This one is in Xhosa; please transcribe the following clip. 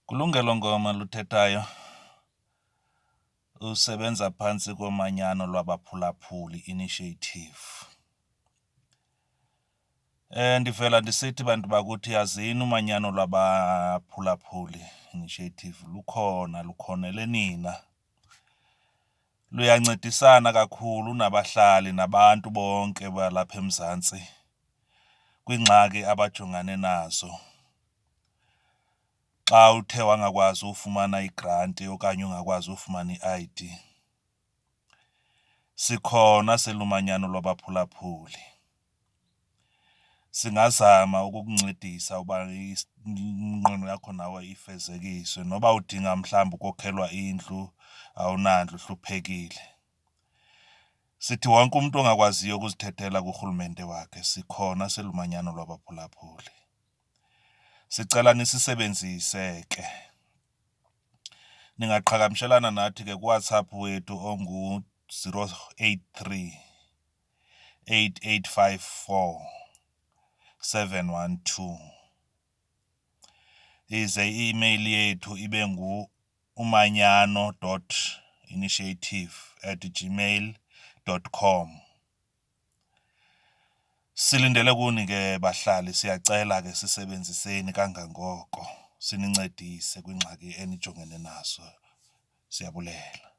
Lungelo Ngoma luthethayo usebenza phantsi komanyano lwabaphulaphuli Initiative. Ndivela ndisithi bantu bakuthi yazini umanyano lwabaphulaphuli Initiative lukhonele nina. Luyancedisana kakhulu nabahlali nabantu bonke balapha eMzantsi kwiingxaki abajongane nazo. Xa uthe wangakwazi ufumana igranti okanye ungakwazi ufumana i-ID, sikhona selumanyano lwabaphulaphuli. Singazama ukukuncedisa uba ingqondo yakho nawe ifezekiswe. Noba udinga mhlawumbi ukokhelwa indlu, awunandlu, uhluphekile. Sithi wonke umntu ongakwaziyo ukuzithethela kurhulumente wakhe, sikhona selumanyano lwabaphulaphuli. Sicela nisisebenzise ke. Ningaqhagamshelana nathi ke kuWhatsApp wethu ongu-083 8854 712. Ize i-email yethu ibe umanyano.initiative@gmail.com. Silindele kuni ke bahlali, siyacela ke sisebenziseni kangangoko sinincedise kwingxaki enijongene nazo. Siyabulela.